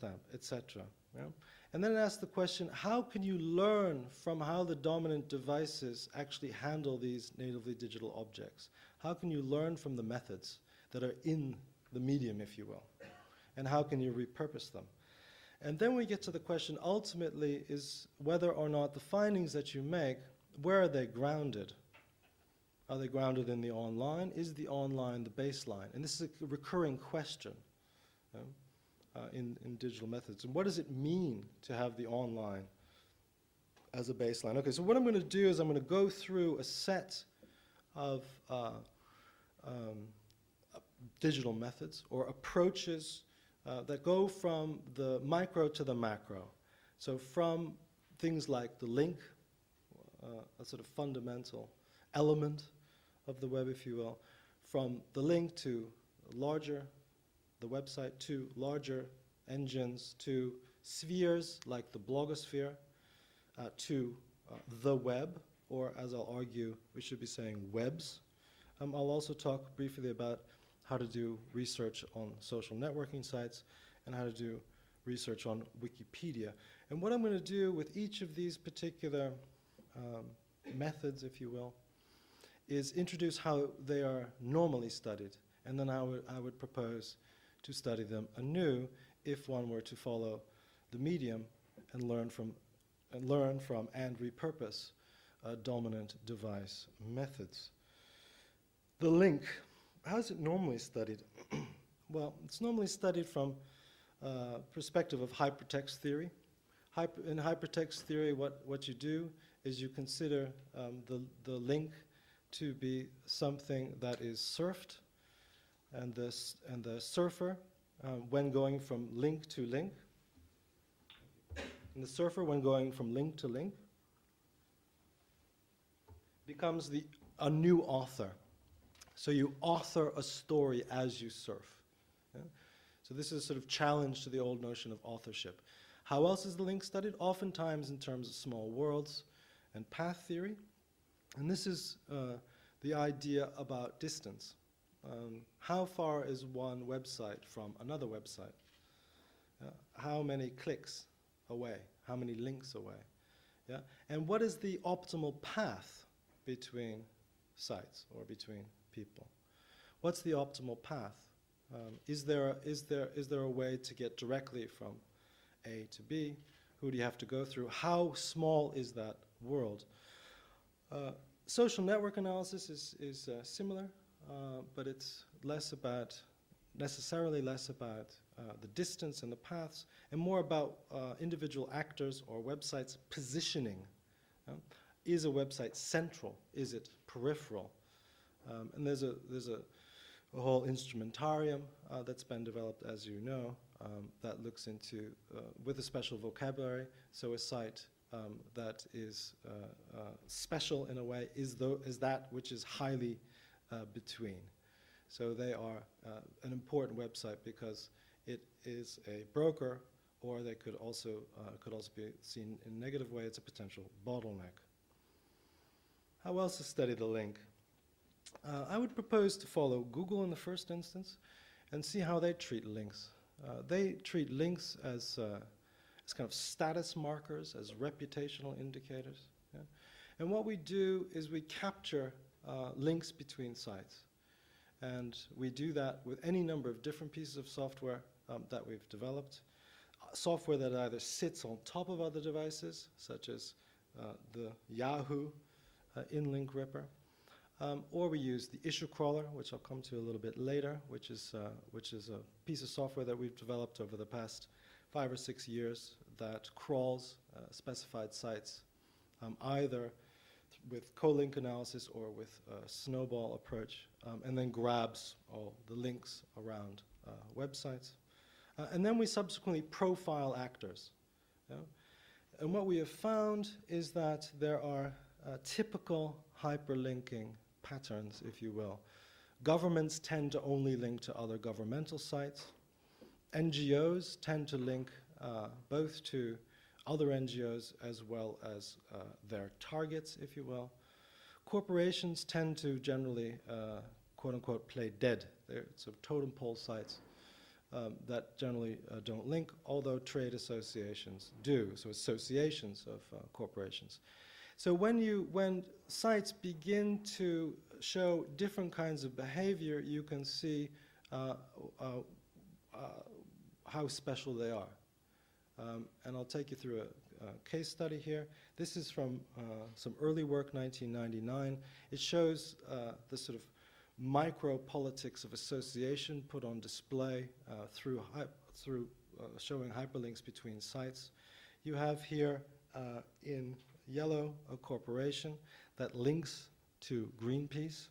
timestamp, etc. Yeah? And then it asks the question, how can you learn from how the dominant devices actually handle these natively digital objects? How can you learn from the methods that are in the medium, if you will? And how can you repurpose them? And then we get to the question, ultimately, is whether or not the findings that you make, where are they grounded? Are they grounded in the online? Is the online the baseline? And this is a recurring question in digital methods. And what does it mean to have the online as a baseline? Okay, so what I'm going to do is I'm going to go through a set of digital methods or approaches that go from the micro to the macro. So from things like the link, a sort of fundamental element of the web, if you will, from the link to larger, the website, to larger engines, to spheres like the blogosphere, to the web, or as I'll argue, we should be saying webs. I'll also talk briefly about how to do research on social networking sites and how to do research on Wikipedia. And what I'm going to do with each of these particular methods, if you will, is introduce how they are normally studied, and then I would propose to study them anew if one were to follow the medium and learn from and repurpose dominant device methods. The link, how is it normally studied? Well, it's normally studied from perspective of hypertext theory. In hypertext theory, what you do is you consider the link to be something that is surfed, and the surfer, when going from link to link, and the surfer, when going from link to link, becomes a new author. So you author a story as you surf. Yeah? So this is a sort of challenge to the old notion of authorship. How else is the link studied? Oftentimes in terms of small worlds and path theory. And this is the idea about distance. How far is one website from another website? How many clicks away? How many links away? Yeah? And what is the optimal path between sites or between people? What's the optimal path? Is there a way to get directly from A to B? Who do you have to go through? How small is that world? Social network analysis is similar, but it's necessarily less about the distance and the paths, and more about individual actors or websites positioning. Is a website central? Is it peripheral? And there's a whole instrumentarium that's been developed, as you know, that looks into, with a special vocabulary, so a site that is special in a way is that which is highly between. So they are an important website because it is a broker, or they could also be seen in a negative way. It's a potential bottleneck. How else to study the link? I would propose to follow Google in the first instance and see how they treat links. They treat links as kind of status markers, as reputational indicators. Yeah? And what we do is we capture links between sites. And we do that with any number of different pieces of software that we've developed. Software that either sits on top of other devices, such as the Yahoo in-link ripper, or we use the issue crawler, which I'll come to a little bit later, which is a piece of software that we've developed over the past 5 or 6 years that crawls specified sites, either with co-link analysis or with a snowball approach, and then grabs all the links around websites. And then we subsequently profile actors. Yeah? And what we have found is that there are typical hyperlinking patterns, if you will. Governments tend to only link to other governmental sites. NGOs tend to link both to other NGOs as well as their targets, if you will. Corporations tend to generally, quote unquote, play dead. They're sort of totem pole sites that generally don't link, although trade associations do, so associations of corporations. So when sites begin to show different kinds of behavior, you can see how special they are. And I'll take you through a case study here. This is from some early work, 1999. It shows the sort of micro-politics of association put on display through showing hyperlinks between sites. You have here in yellow a corporation that links to Greenpeace.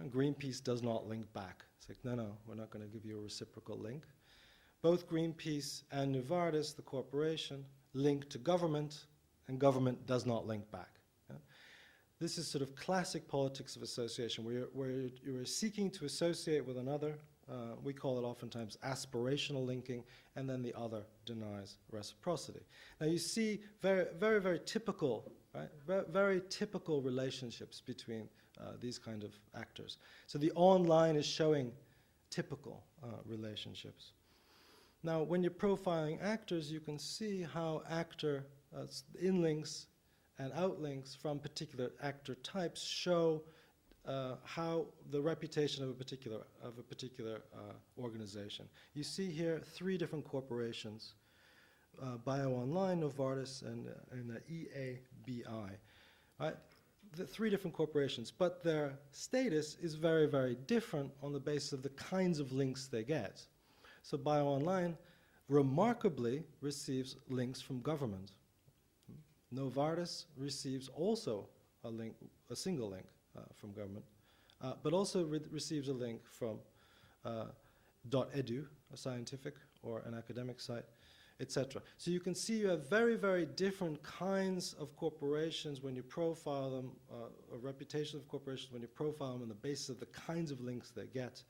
Greenpeace does not link back. It's like, no, we're not going to give you a reciprocal link. Both Greenpeace and Novartis, the corporation, link to government, and government does not link back. This is sort of classic politics of association, where you're seeking to associate with another. We call it oftentimes aspirational linking, and then the other denies reciprocity. Now you see very, very, very typical, right? Very typical relationships between these kind of actors. So the online is showing typical relationships. Now, when you're profiling actors, you can see how actor inlinks and outlinks from particular actor types show how the reputation of a particular organization. You see here 3 different corporations: BioOnline, Novartis, and EABI. Right? The 3 different corporations, but their status is very, very different on the basis of the kinds of links they get. So BioOnline remarkably receives links from government. Novartis receives also a single link from government, but also receives a link from .edu, a scientific or an academic site, etc. So you can see you have very, very different kinds of corporations when you profile them, a reputation of corporations when you profile them on the basis of the kinds of links they get.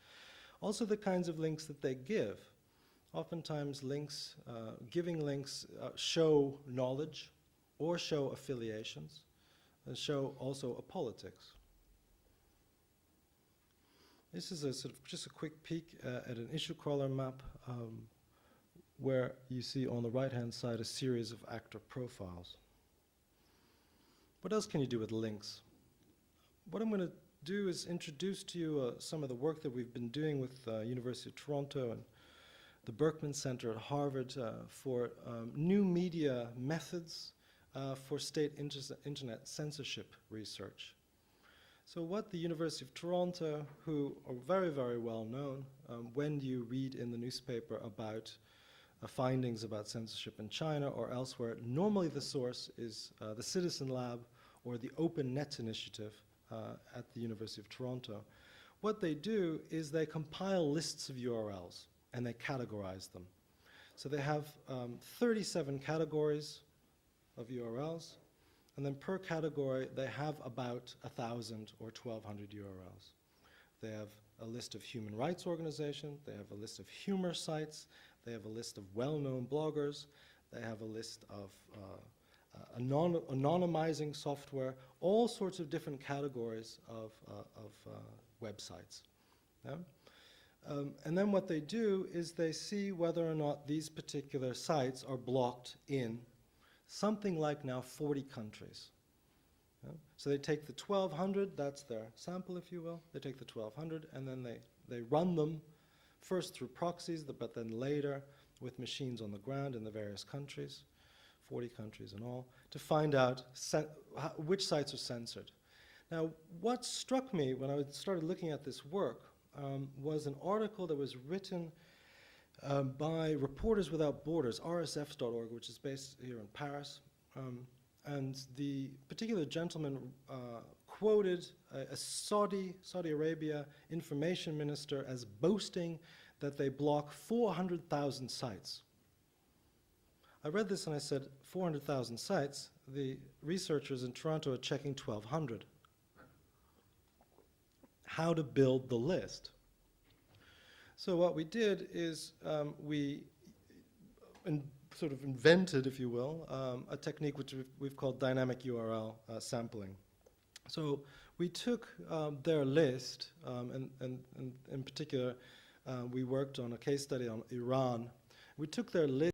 Also the kinds of links that they give. Oftentimes links, giving links show knowledge or show affiliations and show also a politics. This is a sort of just a quick peek at an issue crawler map where you see on the right-hand side a series of actor profiles. What else can you do with links? What I'm going to do is introduce to you some of the work that we've been doing with University of Toronto and the Berkman Center at Harvard for new media methods for state internet censorship research. So what the University of Toronto, who are very, very well known, when you read in the newspaper about findings about censorship in China or elsewhere, normally the source is the Citizen Lab or the Open Net Initiative at the University of Toronto. What they do is they compile lists of URLs and they categorize them. So they have 37 categories of URLs, and then per category they have about 1,000 or 1,200 URLs. They have a list of human rights organizations, they have a list of humor sites, they have a list of well-known bloggers, they have a list of anonymizing software, all sorts of different categories of websites. Yeah? And then what they do is they see whether or not these particular sites are blocked in something like now 40 countries. Yeah? So they take the 1,200, that's their sample if you will, they take the 1,200 and then they run them first through proxies, but then later with machines on the ground in the various countries, 40 countries in all, to find out which sites are censored. Now, what struck me when I started looking at this work was an article that was written by Reporters Without Borders, rsf.org, which is based here in Paris. And the particular gentleman quoted a Saudi Arabia information minister as boasting that they block 400,000 sites. I read this and I said, 400,000 sites? The researchers in Toronto are checking 1,200. How to build the list. So what we did is we sort of invented, if you will, a technique which we've called dynamic URL sampling. So we took their list, and in particular, we worked on a case study on Iran. We took their list